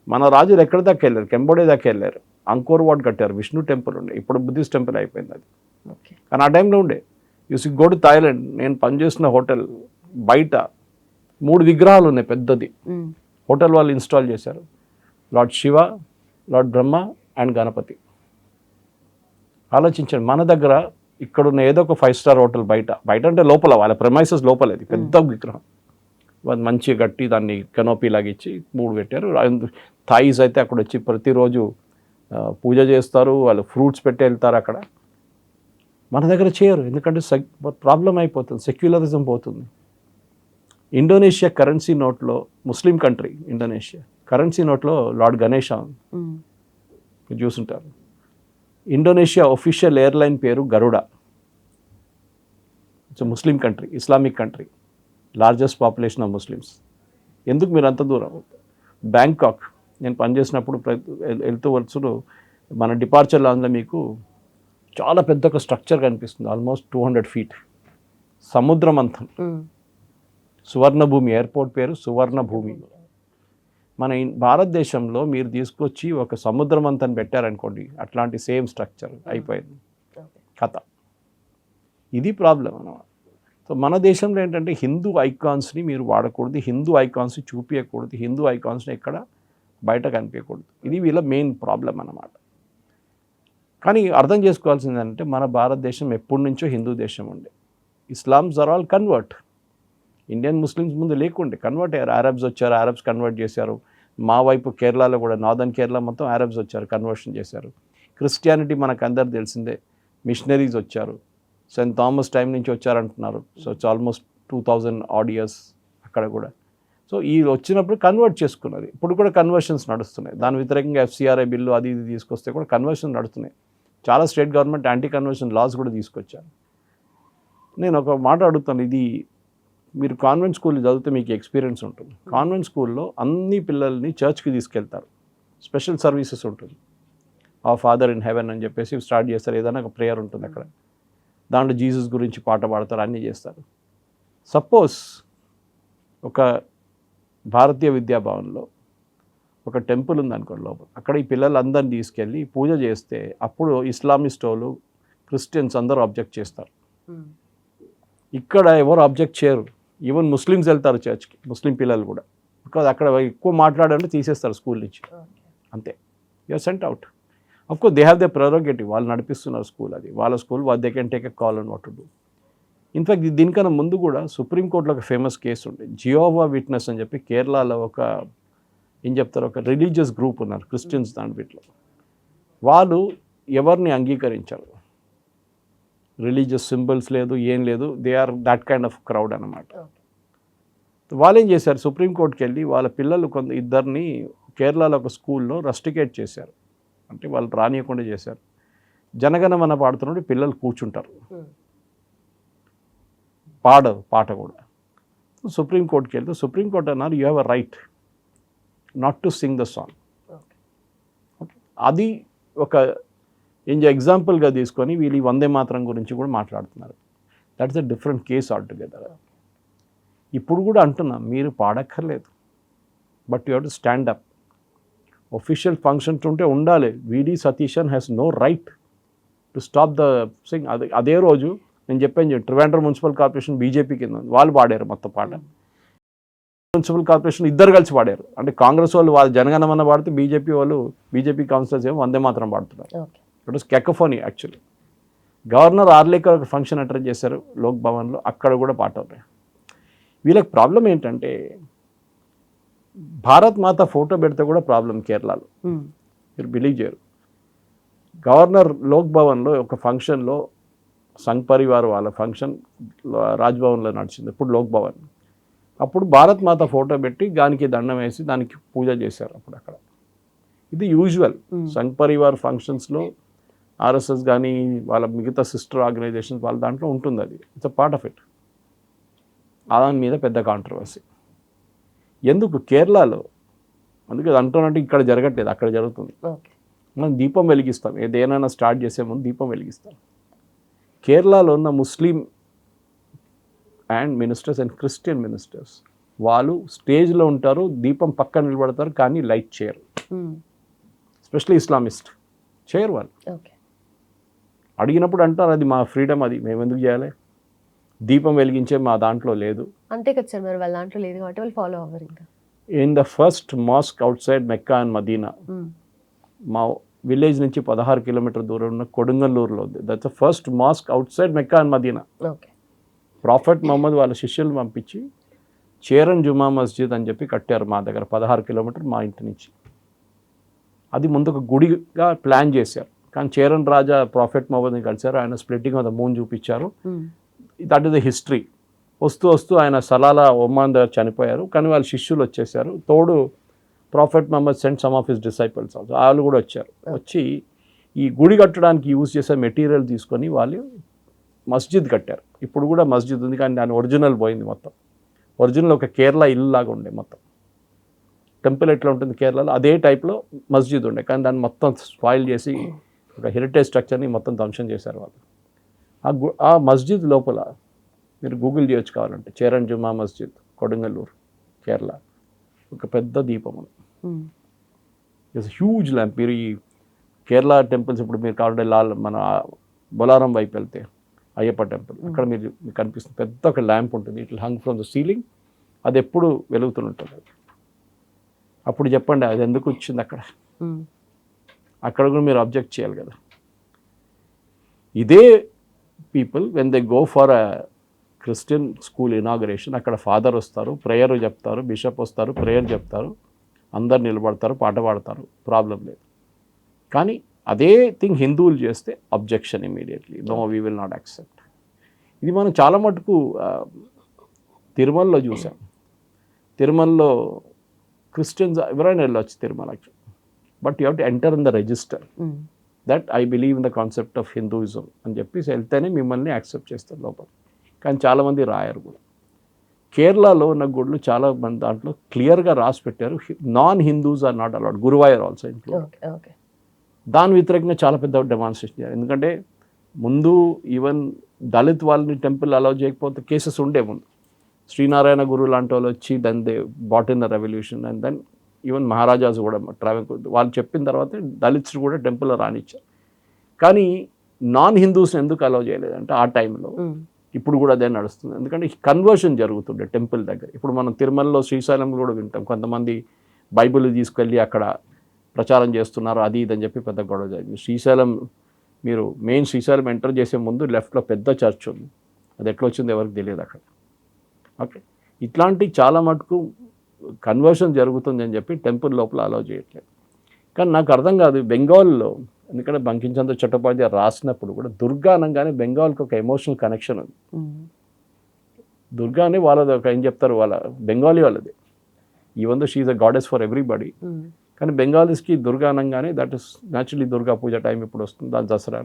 మన రాజులు ఎక్కడి దాకా వెళ్ళారు? కెంబోడే దాకా వెళ్ళారు. అంకోర్ వాట్ కట్టారు, విష్ణు టెంపుల్ ఉండే, ఇప్పుడు బుద్ధిస్ట్ టెంపుల్ అయిపోయింది అది. కానీ ఆ టైంలో ఉండే. యూస్ గో టు థాయిలాండ్, నేను పనిచేసిన హోటల్ బయట 3 విగ్రహాలు ఉన్నాయి పెద్దది. హోటల్ వాళ్ళు ఇన్స్టాల్ చేశారు, Lord Shiva, Lord Brahma and Ganapati. ఆలోచించండి, మన దగ్గర ఇక్కడున్న ఏదో ఒక 5-star హోటల్ బయట అంటే లోపల వాళ్ళ ప్రెమైసెస్ లోపల అది పెద్ద విగ్రహం, వాళ్ళు మంచిగా కట్టి దాన్ని కెనోపీ లాగిచ్చి 3 పెట్టారు. థాయిస్ అయితే అక్కడ వచ్చి ప్రతిరోజు పూజ చేస్తారు, వాళ్ళు ఫ్రూట్స్ పెట్టి వెళ్తారు అక్కడ. మన దగ్గర చేయరు, ఎందుకంటే ప్రాబ్లం అయిపోతుంది, సెక్యులరిజం పోతుంది. ఇండోనేషియా కరెన్సీ నోట్లో, ముస్లిం కంట్రీ ఇండోనేషియా, కరెన్సీ నోట్లో లార్డ్ గణేష చూసుంటారు. ఇండోనేషియా ఒఫిషియల్ ఎయిర్లైన్ పేరు Garuda. It's Muslim country, Islamic country, largest population of Muslims. ఎందుకు మీరు అంత దూరం? బ్యాంకాక్ నేను పనిచేసినప్పుడు వెళ్తూ వరుసలో మన డిపార్చర్ లాంజ్లో మీకు చాలా పెద్ద ఒక స్ట్రక్చర్ కనిపిస్తుంది, ఆల్మోస్ట్ 200 feet, సముద్రమంథం. సువర్ణభూమి ఎయిర్పోర్ట్ పేరు సువర్ణభూమి. మన భారతదేశంలో మీరు తీసుకొచ్చి ఒక సముద్రమంతం పెట్టారనుకోండి, అట్లాంటి సేమ్ స్ట్రక్చర్ అయిపోయింది కథ. ఇది ప్రాబ్లం అన్నమాట. సో మన దేశంలో ఏంటంటే హిందూ ఐకాన్స్ని మీరు వాడకూడదు, హిందూ ఐకాన్స్ని చూపించకూడదు, హిందూ ఐకాన్స్ని ఎక్కడ బయట కనిపించకూడదు. ఇది వీళ్ళ మెయిన్ ప్రాబ్లం అన్నమాట. కానీ అర్థం చేసుకోవాల్సింది ఏంటంటే మన భారతదేశం ఎప్పటి నుంచో హిందూ దేశం ఉండే. Islams are all convert. Indian Muslims ముందు లేకుండే, కన్వర్ట్ అయ్యారు. అరబ్స్ వచ్చారు, అరబ్స్ కన్వర్ట్ చేశారు. మా వైపు కేరళలో కూడా, నార్దర్న్ కేరళ మొత్తం అరబ్స్ వచ్చారు, కన్వర్షన్ చేశారు. క్రిస్టియానిటీ మనకు అందరు తెలిసిందే, మిషనరీస్ వచ్చారు, సెయింట్ థామస్ టైం నుంచి వచ్చారంటున్నారు. So it's almost 2000 odd years అక్కడ కూడా. సో ఈ వచ్చినప్పుడు కన్వర్ట్ చేసుకున్నది. ఇప్పుడు కూడా కన్వర్షన్స్ నడుస్తున్నాయి. దాని వ్యతిరేకంగా FCRA బిల్లు అది ఇది తీసుకొస్తే కూడా కన్వర్షన్ నడుస్తున్నాయి. చాలా state government anti conversion laws కూడా తీసుకొచ్చారు. నేను ఒక మాట అడుగుతాను, ఇది మీరు కాన్వెంట్ స్కూల్ చదివితే మీకు ఎక్స్పీరియన్స్ ఉంటుంది. కాన్వెంట్ స్కూల్లో అన్ని పిల్లల్ని చర్చ్కి తీసుకెళ్తారు, స్పెషల్ సర్వీసెస్ ఉంటుంది. ఆ ఫాదర్ ఇన్ హెవెన్ అని చెప్పేసి స్టార్ట్ చేస్తారు, ఏదైనా ఒక ప్రేయర్ ఉంటుంది అక్కడ, దాంట్లో జీసస్ గురించి పాట పాడతారు, అన్నీ చేస్తారు. సపోజ్ ఒక భారతీయ విద్యాభవన్లో ఒక టెంపుల్ ఉందనుకోండి లోపల, అక్కడ ఈ పిల్లలందరినీ తీసుకెళ్ళి పూజ చేస్తే అప్పుడు ఇస్లామిస్ట్ వాళ్ళు క్రిస్టియన్స్ అందరూ అబ్జెక్ట్ చేస్తారు. ఇక్కడ ఎవరు అబ్జెక్ట్ చేయరు. ఈవెన్ ముస్లిమ్స్ వెళ్తారు చర్చ్కి, ముస్లిం పిల్లలు కూడా. బికాజ్ అక్కడ ఎక్కువ మాట్లాడాలంటే తీసేస్తారు స్కూల్ నుంచి, అంతే. You are sent out. Of course they have the prerogative, వాళ్ళు నడిపిస్తున్నారు స్కూల్, అది వాళ్ళ school, they can take a call and what to do. In fact దీనికన్నా ముందు కూడా సుప్రీంకోర్టులో ఒక ఫేమస్ కేసు ఉంది, జియోవా విట్నెస్ అని చెప్పి. కేరళలో ఒక ఏం చెప్తారు, ఒక రిలీజియస్ గ్రూప్ ఉన్నారు క్రిస్టియన్స్ దాంట్లో. వాళ్ళు ఎవరిని అంగీకరించారు, రిలీజియస్ సింబల్స్ లేదు, ఏం లేదు, they are that kind of crowd అన్నమాట. వాళ్ళు ఏం చేశారు, సుప్రీంకోర్టుకి వెళ్ళి వాళ్ళ పిల్లలు ఇద్దరిని కేరళలో ఒక స్కూల్లో రస్టికేట్ చేశారు, అంటే వాళ్ళు రానియకుండా చేశారు. జనగణమన పాడుతున్నప్పుడు పిల్లలు కూర్చుంటారు, పాడరు పాట కూడా. సుప్రీంకోర్టుకి వెళ్తే సుప్రీంకోర్టు అన్నారు, you have a right not to sing the song. అది ఒక ఎగ్జాంపుల్గా తీసుకొని వీళ్ళు ఈ వందే మాతరం గురించి కూడా మాట్లాడుతున్నారు. That's a different case all together. ఇప్పుడు కూడా అంటున్నా, మీరు పాడక్కర్లేదు, but you have to stand up. Official functions ఉంటే ఉండాలి. V D Satheesan has no right to stop the sing. అదే రోజు నేను చెప్పాను, ట్రివాండ్రం మున్సిపల్ కార్పొరేషన్ బీజేపీ కింద ఉంది, వాళ్ళు పాడారు మొత్తం పాట. మున్సిపల్ కార్పొరేషన్ ఇద్దరు కలిసి పాడారు. అంటే కాంగ్రెస్ వాళ్ళు జనగణమన పాడితే బీజేపీ కౌన్సిలర్స్ ఏమో వందే మాత్రం పాడుతున్నారు. It was cacophony actually. Governor Arlekar ఒక ఫంక్షన్ అటెండ్ చేశారు లోక్ భవన్లో, అక్కడ కూడా పాట ఉన్నాయి. వీళ్ళకి ప్రాబ్లం ఏంటంటే, భారత్ మాత ఫోటో పెడితే కూడా ప్రాబ్లం కేరళలో, మీరు బిలీవ్ చేయరు. గవర్నర్ లోక్ భవన్లో ఒక ఫంక్షన్లో సంఘ్ పరివార్ వాళ్ళ ఫంక్షన్ రాజ్భవన్లో నడిచింది, ఇప్పుడు లోక్ భవన్. అప్పుడు భారత్ మాత ఫోటో పెట్టి దానికి దండం వేసి దానికి పూజ చేశారు అప్పుడు అక్కడ. ఇది యూజువల్ సంఘ్ పరివార్ ఫంక్షన్స్లో, ఆర్ఎస్ఎస్ కానీ వాళ్ళ మిగతా సిస్టర్ ఆర్గనైజేషన్స్ వాళ్ళ దాంట్లో ఉంటుంది, అది it's a part of it. దాని మీద పెద్ద కాంట్రవర్సీ ఎందుకు కేరళలో, అందుకే అంటున్నట్టు ఇక్కడ జరగట్లేదు, అక్కడ జరుగుతుంది. మనం దీపం వెలిగిస్తాం, ఏదైనా స్టార్ట్ చేసే ముందు దీపం వెలిగిస్తాం. కేరళలో ఉన్న Muslim and ministers and Christian ministers వాళ్ళు స్టేజ్లో ఉంటారు, దీపం పక్కన నిలబడతారు, కానీ లైట్ చేయరు. ఎస్పెషల్లీ ఇస్లామిస్ట్ చేయరు. వాళ్ళు అడిగినప్పుడు అంటారు, అది మా ఫ్రీడమ్, అది మేము ఎందుకు చేయాలి, దీపం వెలిగించే మా దాంట్లో లేదు. అంతే కదా సార్, మరి వాళ్ళ దాంట్లో లేదు కాబట్టి వాళ్ళు ఫాలో అవ్వరు. ఇంకా in the first mosque outside Mecca and Medina, మా విలేజ్ నుంచి 16 కిలోమీటర్ దూరం ఉన్న కొడుంగల్లూరులో ఉంది. That's the first mosque outside Mecca and Medina. Prophet Muhammad వాళ్ళ శిష్యులు పంపించి చేరన్ జుమా మస్జిద్ అని చెప్పి కట్టారు మా దగ్గర, 16 కిలోమీటర్ మా ఇంటి నుంచి. అది ముందు ఒక గుడిగా ప్లాన్ చేశారు, కానీ చేరన్ రాజా ప్రాఫెట్ మహమ్మద్ని కలిశారు, ఆయన స్ప్లిట్టింగ్ ఆఫ్ ద మూన్ చూపించారు. That is the history. వస్తూ వస్తూ ఆయన సలాలా ఒమాన్ దగ్గర చనిపోయారు, కానీ వాళ్ళ శిష్యులు వచ్చేసారు. తోడు prophet Muhammad sent some of his disciples also, వాళ్ళు కూడా వచ్చారు. వచ్చి ఈ గుడి కట్టడానికి యూజ్ చేసే మెటీరియల్ తీసుకొని వాళ్ళు మస్జిద్ కట్టారు. ఇప్పుడు కూడా మస్జిద్ ఉంది, కానీ దాని ఒరిజినల్ పోయింది మొత్తం. ఒరిజినల్ ఒక కేరళ ఇల్లు లాగా ఉండే మొత్తం. టెంపుల్ ఎట్లా ఉంటుంది కేరళలో, అదే టైప్లో మస్జిద్ ఉండే, కానీ దాన్ని మొత్తం స్పాయిల్ చేసి ఒక హెరిటేజ్ స్ట్రక్చర్ని మొత్తం ధ్వంసం చేశారు వాళ్ళు. ఆ మస్జిద్ లోపల మీరు గూగుల్ చేయొచ్చు కావాలంటే, చేరన్ జుమా మస్జిద్ కొడంగల్లూరు కేరళ, ఒక పెద్ద దీపం ఉంది. It's huge lamp. మీరు ఈ కేరళ టెంపుల్స్ ఇప్పుడు మీరు కావాలంటే మన బొలారం వైపు వెళ్తే అయ్యప్ప టెంపుల్, అక్కడ మీకు కనిపిస్తుంది పెద్ద ఒక ల్యాంప్ ఉంటుంది, it hung from the ceiling, అది ఎప్పుడు వెలుగుతుంటుంది. అప్పుడు చెప్పండి అది ఎందుకు వచ్చింది అక్కడ, అక్కడ కూడా మీరు అబ్జెక్ట్ చేయాలి కదా. ఇదే people when they go for a Christian school inauguration, అక్కడ ఫాదర్ వస్తారు, ప్రేయర్ చెప్తారు, బిషప్ వస్తారు, ప్రేయర్ చెప్తారు, అందరు నిలబడతారు, పాట పాడతారు, ప్రాబ్లం లేదు. కానీ అదే థింగ్ హిందువులు చేస్తే objection immediately, no we will not accept. ఇది మనం చాలా మటుకు తిరుమలలో చూసాం. తిరుమలలో క్రిస్టియన్స్ ఎవరైనా వెళ్ళొచ్చు తిరుమలకి, but you have to enter in the register that I believe in the concept of Hinduism అని చెప్పేసి వెళ్తేనే మిమ్మల్ని యాక్సెప్ట్ చేస్తారు లోపల. కానీ చాలామంది రాయరు కూడా. కేరళలో ఉన్న గుళ్ళు చాలా మంది దాంట్లో క్లియర్గా రాసి పెట్టారు, non Hindus are not allowed, Guruvayur also include. దాని వ్యతిరేకంగా చాలా పెద్ద డెమాన్స్ట్రేషన్ చేయాలి. ఎందుకంటే ముందు ఈవెన్ దళిత్ వాళ్ళని టెంపుల్ అలౌ చేయకపోతే కేసెస్ ఉండే ముందు, శ్రీనారాయణ గురు లాంటి వాళ్ళు వచ్చి then they brought in the revolution and then even maharajas కూడా ట్రావెల్ వాళ్ళు చెప్పిన తర్వాత దళిత్స్ కూడా టెంపుల్లో రానిచ్చారు. కానీ నాన్ హిందూస్ని ఎందుకు అలౌ చేయలేదంటే ఆ టైంలో ఇప్పుడు కూడా అదే నడుస్తుంది. ఎందుకంటే కన్వర్షన్ జరుగుతుండే టెంపుల్ దగ్గర. ఇప్పుడు మనం తిరుమలలో శ్రీశైలంలో కూడా వింటాం, కొంతమంది బైబిల్ తీసుకెళ్ళి అక్కడ ప్రచారం చేస్తున్నారు అది ఇదని చెప్పి పెద్ద గొడవ జరిగింది. శ్రీశైలం మీరు మెయిన్ శ్రీశైలం ఎంటర్ చేసే ముందు లెఫ్ట్లో పెద్ద చర్చ్ ఉంది, అది ఎట్లా వచ్చిందో ఎవరికి తెలియదు అక్కడ. ఓకే, ఇట్లాంటి చాలా మటుకు కన్వర్షన్ జరుగుతుంది అని చెప్పి టెంపుల్ లోపల అలౌ చేయట్లేదు. కానీ నాకు అర్థం కాదు బెంగాల్లో, ఎందుకంటే బంకించంద్ర చట్టోపాధ్యాయ రాసినప్పుడు కూడా దుర్గా అనగానే బెంగాల్కి ఒక ఎమోషనల్ కనెక్షన్ ఉంది. దుర్గా అని వాళ్ళది ఒక ఏం చెప్తారు, వాళ్ళ బెంగాలీ వాళ్ళది, even though she is a goddess for everybody. కానీ బెంగాలీస్కి దుర్గా అనగానే that is naturally Durga Puja time ఇప్పుడు వస్తుంది, దాని దసరా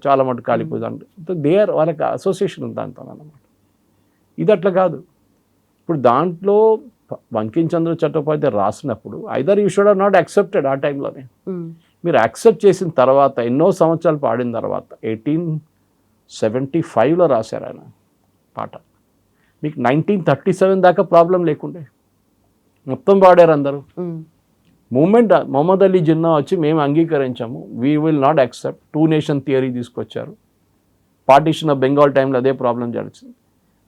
చాలా మటుకు కాళీ పూజ అంటే దేర్ వాళ్ళకి అసోసియేషన్ ఉంది దాంతో అన్నమాట. ఇది అట్లా కాదు. ఇప్పుడు దాంట్లో బంకించంద్ర చట్టోపాధ్యాయ రాసినప్పుడు either you should have not accepted ఆ టైంలోనే. మీరు యాక్సెప్ట్ చేసిన తర్వాత ఎన్నో సంవత్సరాలు పాడిన తర్వాత 1875లో రాశారు ఆయన పాట. మీకు 1937 దాకా ప్రాబ్లం లేకుండే, మొత్తం పాడారు అందరూ. మూమెంట్ మొహమ్మద్ అలీ జిన్నా వచ్చి మేము అంగీకరించాము, we will not accept, 2 nation theory తీసుకొచ్చారు. పార్టీషన్ ఆఫ్ బెంగాల్ టైంలో అదే ప్రాబ్లం జరిగింది.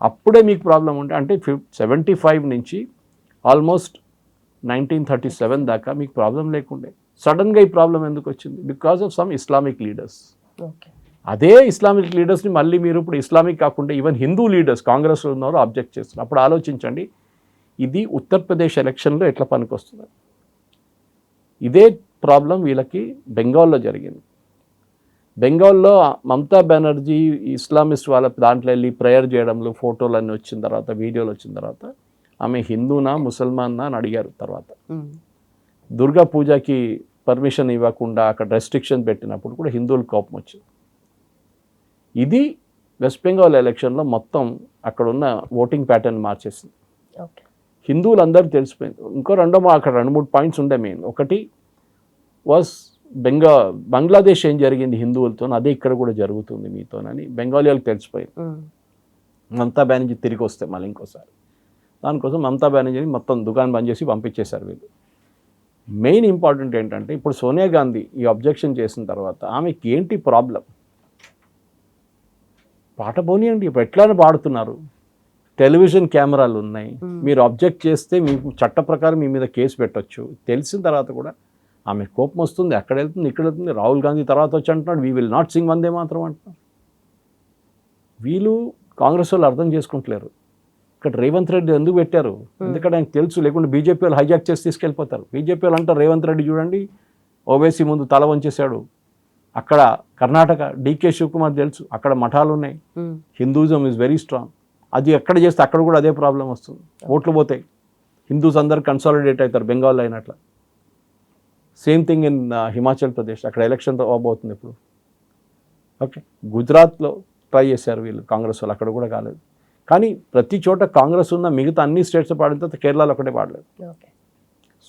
అప్పుడే మీకు ప్రాబ్లం ఉంటే అంటే 75 నుంచి ఆల్మోస్ట్ 1937 దాకా మీకు ప్రాబ్లం లేకుండే. సడన్గా ఈ ప్రాబ్లం ఎందుకు వచ్చింది? Because of some Islamic leaders. అదే ఇస్లామిక్ లీడర్స్ని మళ్ళీ మీరు ఇప్పుడు ఇస్లామిక్ కాకుండా ఈవెన్ హిందూ లీడర్స్ కాంగ్రెస్లో ఉన్నారు అబ్జెక్ట్ చేస్తున్నారు. అప్పుడు ఆలోచించండి, ఇది ఉత్తరప్రదేశ్ ఎలక్షన్లో ఎట్లా పనికొస్తుంది. ఇదే ప్రాబ్లం వీళ్ళకి బెంగాల్లో జరిగింది. బెంగాల్లో మమతా బెనర్జీ ఇస్లామిస్ట్ వాళ్ళ దాంట్లో వెళ్ళి ప్రేయర్ చేయడంలో ఫోటోలు అన్నీ వచ్చిన తర్వాత, వీడియోలు వచ్చిన తర్వాత ఆమె హిందూనా ముసల్మాన్నా అని అడిగారు. తర్వాత దుర్గా పూజకి పర్మిషన్ ఇవ్వకుండా అక్కడ రెస్ట్రిక్షన్ పెట్టినప్పుడు కూడా హిందువులకు కోపం వచ్చింది. ఇది వెస్ట్ బెంగాల్ ఎలక్షన్లో మొత్తం అక్కడ ఉన్న ఓటింగ్ ప్యాటర్న్ మార్చేసింది. హిందువులు అందరూ తెలిసిపోయింది. ఇంకో అక్కడ 2-3 పాయింట్స్ ఉండే మెయిన్. ఒకటి వాస్ బంగ్లాదేశ్ ఏం జరిగింది హిందువులతో, అదే ఇక్కడ కూడా జరుగుతుంది మీతోనని బెంగాలీ వాళ్ళకి తెలిసిపోయింది. మమతా బెనర్జీ తిరిగి వస్తే మళ్ళీ ఇంకోసారి దానికోసం మమతా బెనర్జీని మొత్తం దుకాణం బంద్ చేసి పంపించేశారు వీళ్ళు. మెయిన్ ఇంపార్టెంట్ ఏంటంటే ఇప్పుడు సోనియా గాంధీ ఈ అబ్జెక్షన్ చేసిన తర్వాత ఆమెకి ఏంటి ప్రాబ్లం? పాట పోనీయండి, ఇప్పుడు ఎట్లానే పాడుతున్నారు, టెలివిజన్ కెమెరాలు ఉన్నాయి, మీరు అబ్జెక్ట్ చేస్తే మీకు చట్ట ప్రకారం మీ మీద కేసు పెట్టొచ్చు. తెలిసిన తర్వాత కూడా ఆమె కోపం వస్తుంది, అక్కడ వెళ్తుంది ఇక్కడ వెళ్తుంది. రాహుల్ గాంధీ తర్వాత వచ్చి అంటున్నాడు వీ విల్ నాట్ సింగ్ వందే మాత్రం అంటున్నారు. వీళ్ళు కాంగ్రెస్ వాళ్ళు అర్థం చేసుకుంటలేరు. ఇక్కడ రేవంత్ రెడ్డి ఎందుకు పెట్టారు? ఎందుకంటే ఆయనకు తెలుసు, లేకుంటే బీజేపీ వాళ్ళు హైజాక్ చేసి తీసుకెళ్ళిపోతారు. బీజేపీ వాళ్ళు అంటారు రేవంత్ రెడ్డి చూడండి ఓవైసీ ముందు తల వంచేశాడు. అక్కడ కర్ణాటక డీకే శివకుమార్ తెలుసు, అక్కడ మఠాలు ఉన్నాయి, హిందూయిజం ఈజ్ వెరీ స్ట్రాంగ్. అది ఎక్కడ చేస్తే అక్కడ కూడా అదే ప్రాబ్లం వస్తుంది, ఓట్లు పోతాయి, హిందూస్ అందరు కన్సాలిడేట్ అవుతారు బెంగాల్లో అయినట్ల. Same thing in Himachal Pradesh, అక్కడ ఎలక్షన్ అవ్వబోతుంది ఇప్పుడు. ఓకే, గుజరాత్లో ట్రై చేశారు వీళ్ళు కాంగ్రెస్ వాళ్ళు, అక్కడ కూడా కాలేదు. కానీ ప్రతి చోట కాంగ్రెస్ ఉన్న మిగతా అన్ని స్టేట్స్ పాడిన తర్వాత కేరళలో ఒకటే పాడలేదు.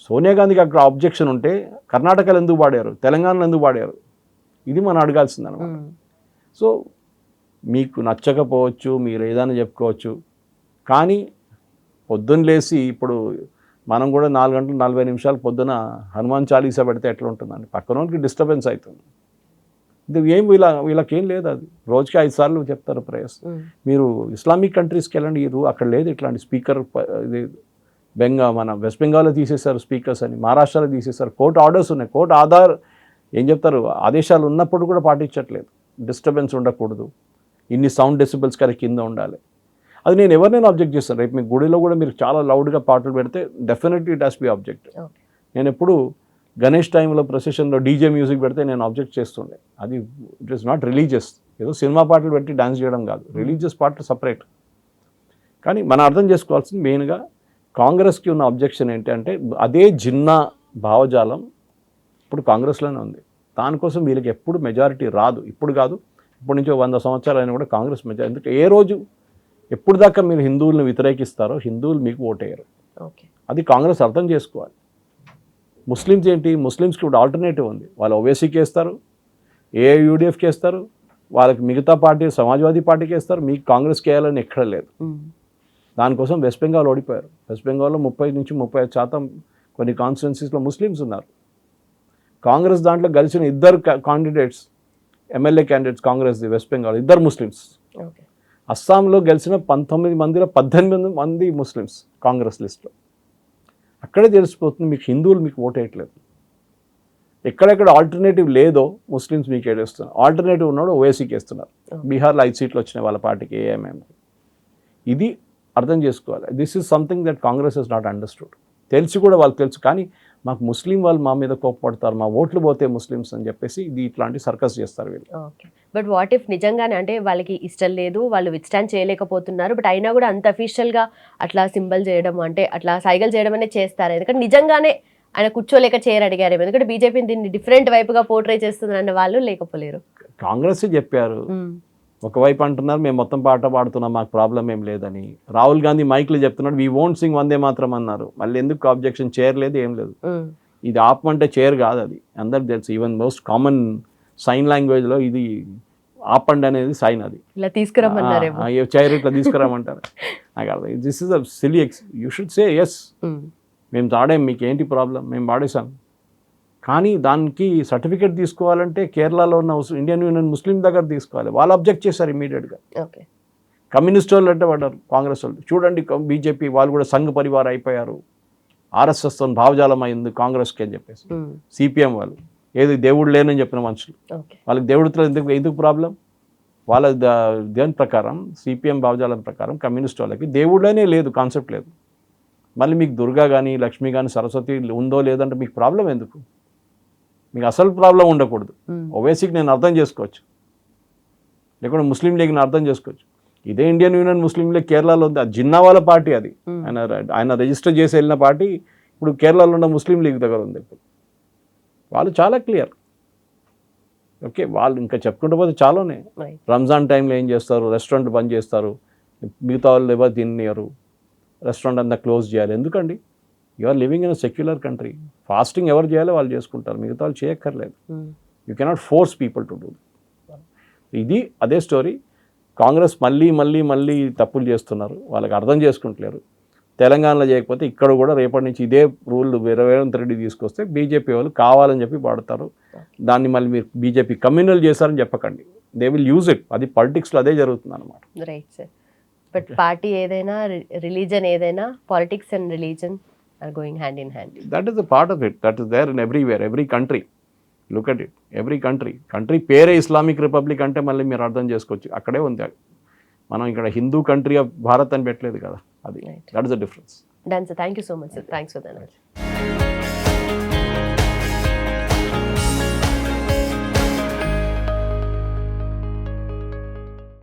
సోనియా గాంధీకి అక్కడ అబ్జెక్షన్ ఉంటే కర్ణాటకలో ఎందుకు పాడారు, తెలంగాణలో ఎందుకు పాడారు? ఇది మనం అడగాల్సింది అనమాట. సో మీకు నచ్చకపోవచ్చు, మీరు ఏదైనా చెప్పుకోవచ్చు, కానీ పొద్దున్న లేసి ఇప్పుడు మనం కూడా 4 గంటలు 40 నిమిషాలు పొద్దున హనుమాన్ చాలీసా పెడితే ఎట్లా ఉంటుందండి? పక్కన వాళ్ళకి డిస్టర్బెన్స్ అవుతుంది. ఇది ఏం వీళ్ళకేం లేదు, అది రోజుకి 5 సార్లు చెప్తారు ప్రేయర్స్. మీరు ఇస్లామిక్ కంట్రీస్కి వెళ్ళండి, అక్కడ లేదు ఇట్లాంటి స్పీకర్. ఇది మన వెస్ట్ బెంగాల్లో తీసేశారు స్పీకర్స్ అని, మహారాష్ట్రలో తీసేశారు. కోర్టు ఆర్డర్స్ ఉన్నాయి, కోర్టు ఏం చెప్తారు ఆదేశాలు ఉన్నప్పుడు కూడా పాటించట్లేదు. డిస్టర్బెన్స్ ఉండకూడదు, ఇన్ని సౌండ్ డెసిబుల్స్ కానీ కింద ఉండాలి. అది నేను ఎవరినైనా అబ్జెక్ట్ చేస్తాను. రేపు మీ గుడిలో కూడా మీరు చాలా లౌడ్గా పాటలు పెడితే definitely it has be object. నేను ఎప్పుడు గణేష్ టైంలో ప్రొసెషన్లో డీజే మ్యూజిక్ పెడితే నేను ఆబ్జెక్ట్ చేస్తుండే. అది ఇట్ ఈస్ నాట్ రిలీజియస్, ఏదో సినిమా పాటలు పెట్టి డ్యాన్స్ చేయడం కాదు, రిలీజియస్ పాటలు సపరేట్. కానీ మనం అర్థం చేసుకోవాల్సింది మెయిన్గా కాంగ్రెస్కి ఉన్న అబ్జెక్షన్ ఏంటంటే అదే జిన్నా భావజాలం ఇప్పుడు కాంగ్రెస్లోనే ఉంది. దానికోసం వీళ్ళకి ఎప్పుడు మెజారిటీ రాదు, ఇప్పుడు కాదు, ఇప్పటి నుంచి 100 సంవత్సరాలు అయినా కూడా కాంగ్రెస్ మెజారిటీ. ఎందుకంటే ఏ రోజు ఎప్పుడు దాకా మీరు హిందువులను వ్యతిరేకిస్తారో హిందువులు మీకు ఓటేయరు. అది కాంగ్రెస్ అర్థం చేసుకోవాలి. ముస్లిమ్స్ ఏంటి, ముస్లిమ్స్కి ఇప్పుడు ఆల్టర్నేటివ్ ఉంది. వాళ్ళు ఓవైసీకి వేస్తారు, ఏఐయూడీఎఫ్కి వేస్తారు, వాళ్ళకి మిగతా పార్టీ సమాజ్వాదీ పార్టీకి వేస్తారు, మీకు కాంగ్రెస్కి వేయాలని ఎక్కడ లేదు. దానికోసం వెస్ట్ బెంగాల్ ఓడిపోయారు. వెస్ట్ బెంగాల్లో 30-35% కొన్ని కాన్స్టిట్యున్సీస్లో ముస్లిమ్స్ ఉన్నారు. కాంగ్రెస్ దాంట్లో గెలిచిన ఇద్దరు క్యాండిడేట్స్, ఎమ్మెల్యే క్యాండిడేట్స్ కాంగ్రెస్ది వెస్ట్ బెంగాల్, ఇద్దరు ముస్లిమ్స్. ఓకే. అస్సాంలో గెలిచిన 19 మందిలో 18 మంది ముస్లిమ్స్ కాంగ్రెస్ లిస్ట్లో. అక్కడే తెలిసిపోతుంది మీకు హిందువులు మీకు ఓటేయట్లేదు. ఎక్కడెక్కడ ఆల్టర్నేటివ్ లేదో ముస్లిమ్స్ మీకు వేస్తున్నారు, ఆల్టర్నేటివ్ ఉన్నాడు ఓవైసీకి వేస్తున్నారు. బీహార్లో 5 సీట్లు వచ్చినాయి వాళ్ళ పార్టీకి ఏఎంఎం. ఇది అర్థం చేసుకోవాలి. This is something that Congress is not understood. తెలిసి కూడా వాళ్ళకి తెలుసు, కానీ మాకు ముస్లిం వాళ్ళు మా మీద కోప్పడతారు, మా ఓట్లు పోతే ముస్లిమ్స్ అని చెప్పేసి ఇది ఇట్లాంటి సర్కస్ చేస్తారు వీళ్ళు. ఓకే. బట్ వాట్ ఇఫ్ నిజంగానే అంటే వాళ్ళకి ఇష్టం లేదు, వాళ్ళు విత్స్టాండ్ చేయలేకపోతున్నారు, బట్ అయినా కూడా అంత అఫీషియల్గా అట్లా సింబల్ చేయడం అంటే అట్లా సైగలు చేయడం అనేది చేస్తారు. ఎందుకంటే నిజంగానే ఆయన కూర్చోలేక చైర్ అడిగారు. ఎందుకంటే బీజేపీ దీన్ని డిఫరెంట్ వైపుగా పోర్ట్రే చేస్తుంది అన్న వాళ్ళు లేకపోలేరు. కాంగ్రెస్ చెప్పారు, ఒకవైపు అంటున్నారు మేము మొత్తం పాట పాడుతున్నాం మాకు ప్రాబ్లం ఏం లేదని. రాహుల్ గాంధీ మైక్లో చెప్తున్నాడు వీ వోంట్ సింగ్ వందే మాత్రం అన్నారు. మళ్ళీ ఎందుకు ఆబ్జెక్షన్? చైర్ లేదు, ఏం లేదు. ఇది ఆపమంటే చైర్ కాదు, అది అందరికి తెలుసు. ఈవెన్ మోస్ట్ కామన్ సైన్ లాంగ్వేజ్లో ఇది ఆపండి అనేది సైన్. అది ఇలా తీసుకురమ్మన్నారు, చైర్ ఇట్లా తీసుకురామంటారు. నాకు అర్థం. This is a silly you should say yes, మేము తాడాం, మీకు ఏంటి ప్రాబ్లం, మేము పాడేసాం. కానీ దానికి సర్టిఫికేట్ తీసుకోవాలంటే కేరళలో ఉన్న ఇండియన్ యూనియన్ ముస్లిం దగ్గర తీసుకోవాలి. వాళ్ళు అబ్జెక్ట్ చేశారు ఇమీడియట్గా. ఓకే. కమ్యూనిస్ట్ వాళ్ళు అంటే పడ్డారు, కాంగ్రెస్ వాళ్ళు. చూడండి బీజేపీ వాళ్ళు కూడా సంఘ్ పరివార్ అయిపోయారు, ఆర్ఎస్ఎస్తో భావజాలం అయింది కాంగ్రెస్కి అని చెప్పేసి. సిపిఎం వాళ్ళు ఏది దేవుడు లేనని చెప్పిన మనుషులు, వాళ్ళకి దేవుడితో ఎందుకు ప్రాబ్లం? వాళ్ళ దేని ప్రకారం, సిపిఎం భావజాలం ప్రకారం కమ్యూనిస్ట్ వాళ్ళకి దేవుళ్ళనే లేదు, కాన్సెప్ట్ లేదు. మళ్ళీ మీకు దుర్గా కానీ లక్ష్మి కానీ సరస్వతి ఉందో లేదంటే మీకు ప్రాబ్లం ఎందుకు? మీకు అసలు ప్రాబ్లం ఉండకూడదు. ఓవైసీకి నేను అర్థం చేసుకోవచ్చు, లేకుంటే ముస్లిం లీగ్ని అర్థం చేసుకోవచ్చు. ఇదే ఇండియన్ యూనియన్ ముస్లిం లీగ్ కేరళలో ఉంది, అది జిన్నా వాళ్ళ పార్టీ. అది ఆయన రిజిస్టర్ చేసి వెళ్ళిన పార్టీ ఇప్పుడు కేరళలో ఉన్న ముస్లిం లీగ్ దగ్గర ఉంది. ఇప్పుడు వాళ్ళు చాలా క్లియర్. ఓకే, వాళ్ళు ఇంకా చెప్పుకుంటూ పోతే చాలానే. రంజాన్ టైంలో ఏం చేస్తారు? రెస్టారెంట్ బంద్ చేస్తారు, మిగతా వాళ్ళు ఎవరు తినరు, రెస్టారెంట్ అంతా క్లోజ్ చేయాలి. ఎందుకండి? You are living in a secular country. Fasting ఎవరు చేయాలో వాళ్ళు చేసుకుంటారు, మిగతా వాళ్ళు చేయక్కర్లేదు. You cannot force people to do. ఇది అదే స్టోరీ. కాంగ్రెస్ మళ్ళీ తప్పులు చేస్తున్నారు, వాళ్ళకి అర్థం చేసుకుంటలేరు. తెలంగాణలో చేయకపోతే ఇక్కడ కూడా రేపటి నుంచి ఇదే రూల్ రేవంత్ రెడ్డి తీసుకొస్తే బీజేపీ వాళ్ళు కావాలని చెప్పి వాడతారు. దాన్ని మళ్ళీ మీరు బీజేపీ కమ్యూనల్ చేశారని చెప్పకండి, దే విల్ యూజ్ ఇట్. అది పాలిటిక్స్లో అదే జరుగుతుంది అనమాట. Right sir. బట్ పార్టీ ఏదైనా, రిలీజన్ ఏదైనా, politics and religion are going hand in hand. That is the part of it. That is there in everywhere, every country. Look at it, every country పేరే Islamic republic అంటే మళ్ళీ మీరు అర్థం చేసుకోవచ్చు, అక్కడే ఉంది. మనం ఇక్కడ హిందూ కంట్రీ ఆఫ్ భారత్ అని పెట్టలేదు కదా, అది that is the difference. Done sir, thank you so much sir, thanks for that.